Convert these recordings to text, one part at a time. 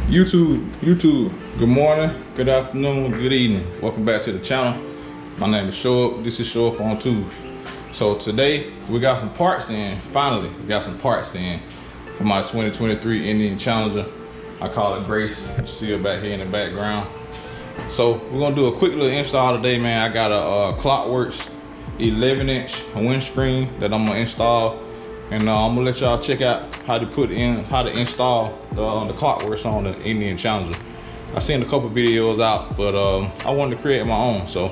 YouTube, good morning, good afternoon, good evening. Welcome back to the channel. My name is Sho-Up. This is Sho-Up on Tuesday. So today we got some parts in. Finally, we got some parts in for my 2023 Indian Challenger. I call it Grace. You see her back here in the background. So we're gonna do a quick little install today, man. I got a Klock Works 11-inch windscreen that I'm gonna install. And I'm gonna let y'all check out how to install the Klock Works on the Indian Challenger. I seen a couple videos out, but I wanted to create my own. So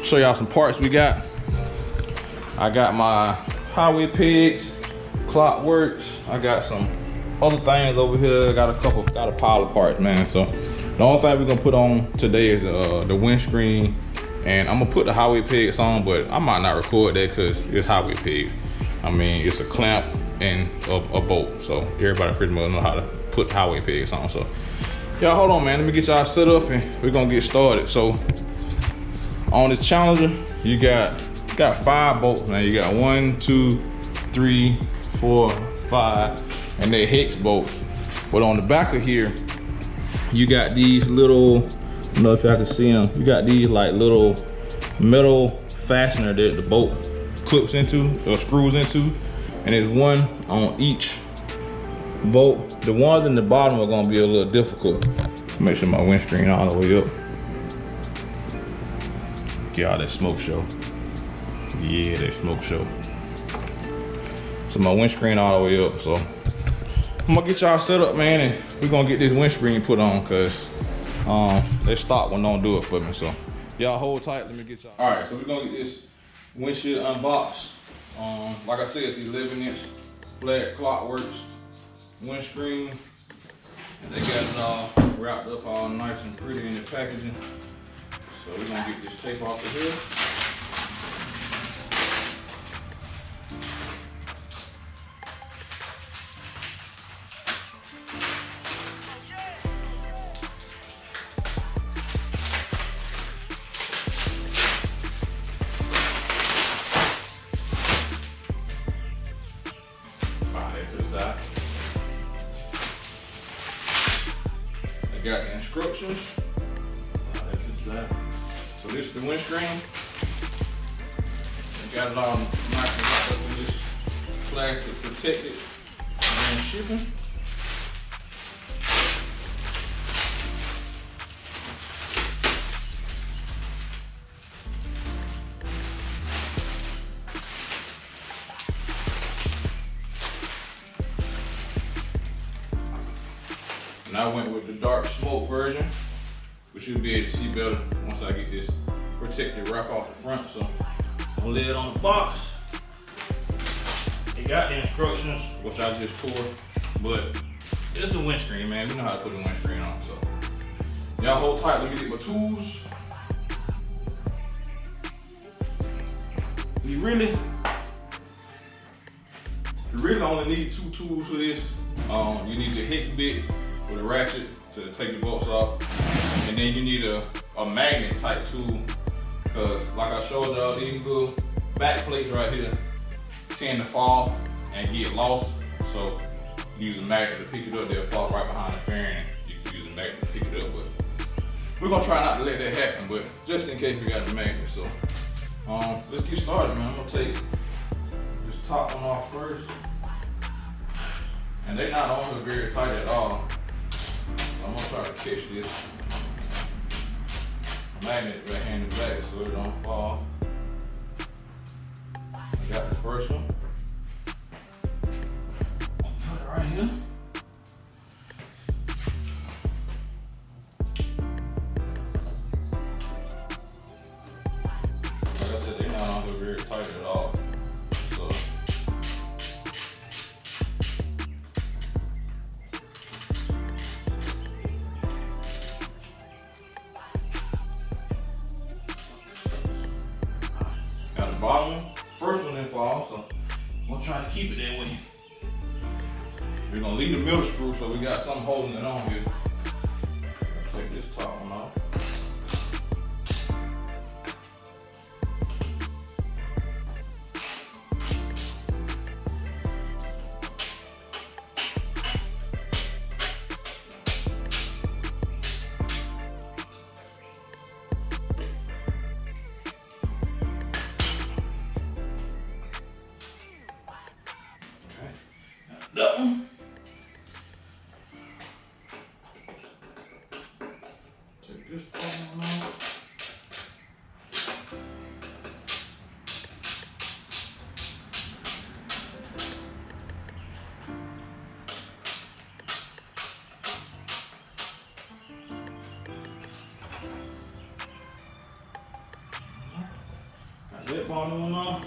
show y'all some parts we got. I got my highway pegs, Klock Works. I got some other things over here. I got a pile of parts, man. So the only thing we're gonna put on today is the windscreen, and I'm gonna put the highway pegs on, but I might not record that because it's highway pegs. I mean, it's a clamp and a bolt, so everybody pretty much know how to put highway pegs on. So, y'all hold on, man. Let me get y'all set up and we're gonna get started. So, on this Challenger, you got 5 bolts, man. You got 1, 2, 3, 4, 5, and they're hex bolts. But on the back of here, you got these little, I don't know if y'all can see them. You got these like little metal fastener that the bolt clips into or screws into, and there's one on each bolt. The ones in the bottom are gonna be a little difficult. Make sure my windscreen all the way up. Get all that smoke show. Yeah, that smoke show. So my windscreen all the way up. So I'm gonna get y'all set up, man, and we're gonna get this windscreen put on, cause that stock one don't do it for me. So y'all hold tight. Let me get y'all. All right, so we're gonna get this windshield unboxed. Like I said, it's 11-inch flat Klock Works windscreen. They got it all wrapped up all nice and pretty in the packaging. So we're gonna get this tape off of here. They got the instructions. So this is the windscreen. They got it all nice and wrapped up with this plastic protected and shipping. And I went with the dark smoke version, which you'll be able to see better once I get this protected wrap off the front. So I'm gonna lay it on the box. It got the instructions, which I just tore, but it's a windscreen, man. We know how to put a windscreen on. So y'all hold tight. Let me get my tools. You really only need 2 tools for this. You need your hex bit with a ratchet to take the bolts off, and then you need a magnet type tool, because like I showed y'all, these little back plates right here tend to fall and get lost. So you use a magnet to pick it up. They'll fall right behind the fairing, and you can use a magnet to pick it up. But we're gonna try not to let that happen, but just in case we got a magnet. So let's get started, man. I'm gonna take this top one off first. And they're not on here very tight at all. So I'm gonna try to catch this magnet right hand and back so it don't fall. I got the first one. I'll put it right here. Like I said, they're not on here very tight at all. So bottom one, first one didn't fall, so I'm gonna try to keep it that way. We're gonna leave the middle screw so we got something holding it on here. Take this top one off. that bottom one off.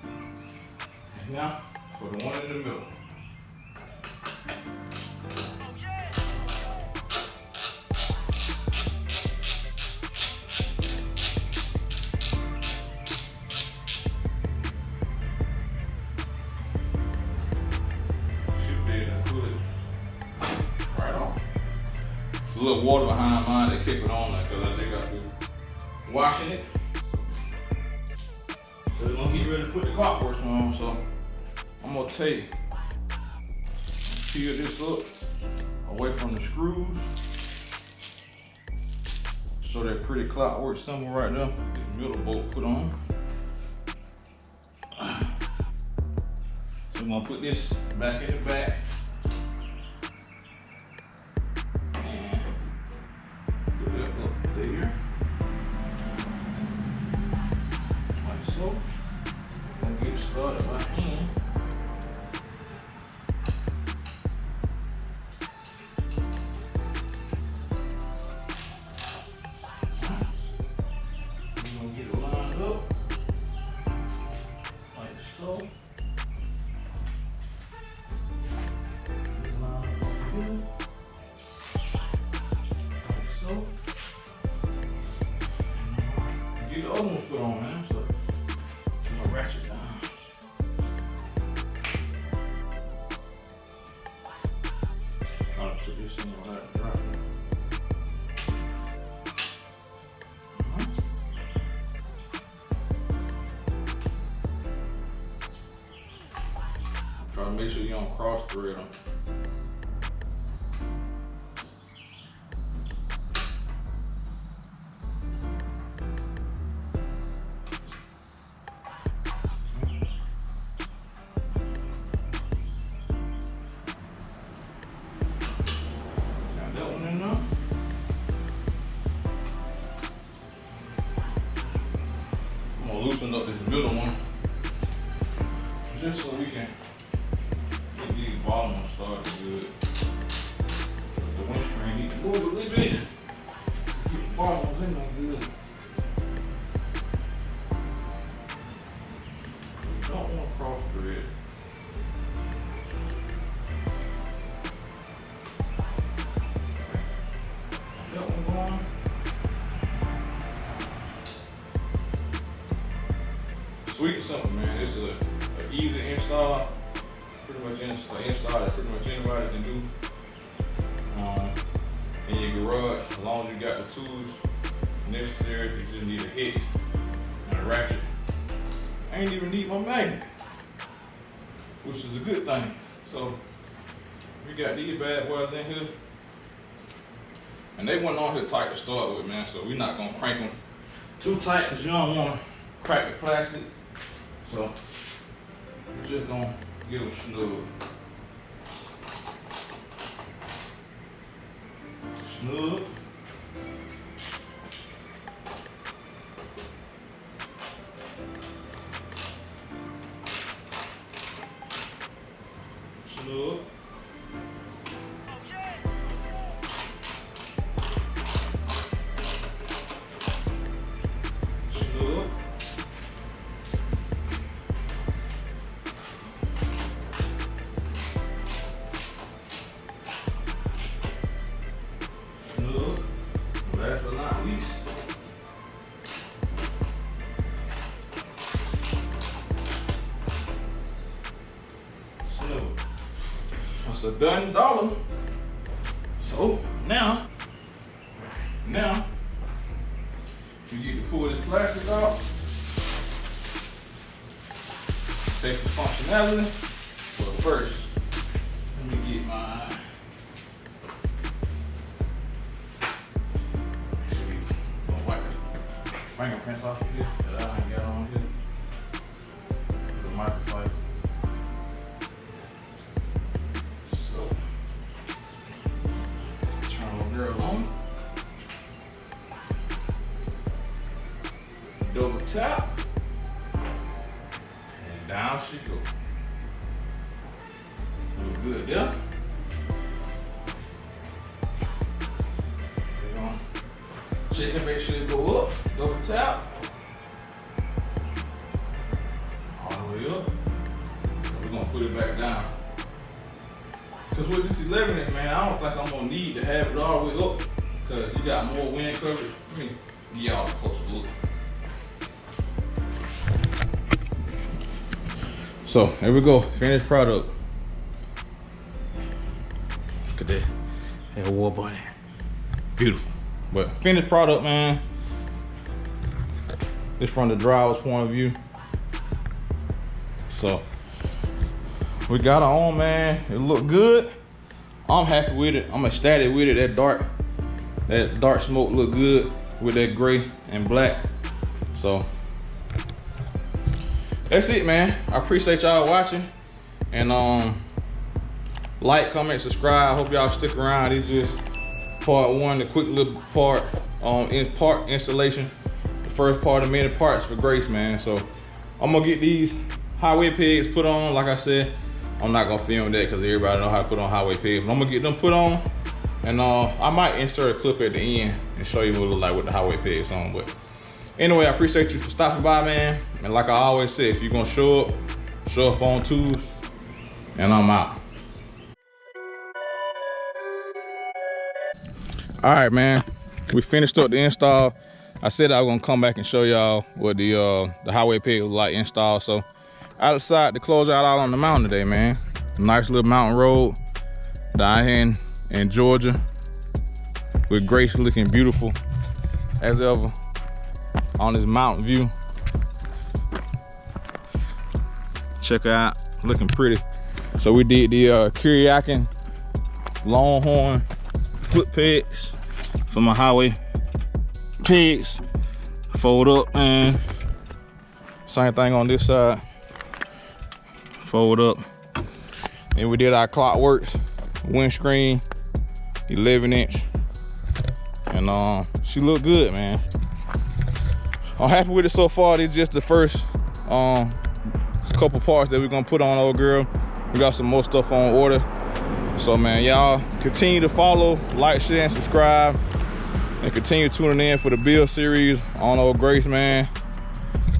And now for the one in the middle. A little water behind mine to keep it on there because I just got to washing it. So we're gonna get ready to put the Klock Works on. So I'm gonna peel this up away from the screws. So that pretty Klock Works symbol right there. This middle bolt put on. So we're gonna put this back in the back. There, like so. I'm gonna get started by hand. I'm gonna get it lined up like so. Line up here. Like so. Get the other one put on, man. So I'm gonna ratchet down. I'll put this in the right drop. Try to make sure you don't cross thread them. I'm gonna loosen up this middle one just so we can get these bottom ones started good. The windscreen needs to move a little bit. Get the bottom ones in there good. You don't want to cross thread. That one going. Sweet and simple, man. It's an easy install. Pretty much install that pretty much anybody can do in your garage, as long as you got the tools necessary. You just need a hex and a ratchet. I ain't even need my magnet, which is a good thing. So we got these bad boys in here, and they weren't on here tight to start with, man. So we're not gonna crank them too tight because you don't want to crack the plastic. So we're just gonna get them snug. Snug. Snug. Snug. Last but not least, snug. That's a done dollar. So now you get to pull this plastic off. Safety functionality. But first, let me get my fingerprints off here that I ain't got on here. The microfiber. So, turn the girl on. Double tap. And down she goes. Look good, yeah? Check and make sure it go up. Double tap. put it back down. Cause with this 11 inch, man, I don't think I'm gonna need to have it all the way up. Cause you got more wind coverage. Let me give y'all a closer look. So here we go, finished product. Look at that war bunny. Beautiful. But finished product, man. This from the driver's point of view. So we got it on, man. It look good. I'm happy with it. I'm ecstatic with it. That dark smoke look good with that gray and black. So that's it, man. I appreciate y'all watching. And like, comment, subscribe. Hope y'all stick around. It's just part one, the quick little part in part installation. The first part of many parts for Grace, man. So I'm gonna get these highway pegs put on. Like I said, I'm not gonna film that because everybody know how to put on highway pegs. But I'm gonna get them put on, and I might insert a clip at the end and show you what it look like with the highway pegs on. But anyway, I appreciate you for stopping by, man. And like I always say, if you're gonna show up on tools, and I'm out. All right, man. We finished up the install. I said I was gonna come back and show y'all what the highway peg look like installed. So I decided to close out on the mountain today, man. A nice little mountain road down here in Georgia, with Grace looking beautiful as ever on this mountain view. Check her out, looking pretty. So we did the Kiriakin Longhorn foot pegs for my highway pegs. Fold up, man. Same thing on this side. Fold up. Then we did our Klock Works windscreen, 11 inch. And she looked good, man. I'm happy with it so far. This is just the first couple parts that we're gonna put on, old girl. We got some more stuff on order. So man, y'all continue to follow, like, share, and subscribe, and continue tuning in for the build series on old Grace, man.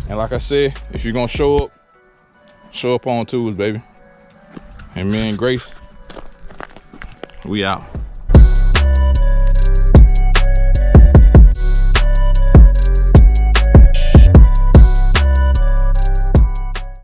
And like I said, if you're gonna show up on tools, baby. And me and Grace, we out.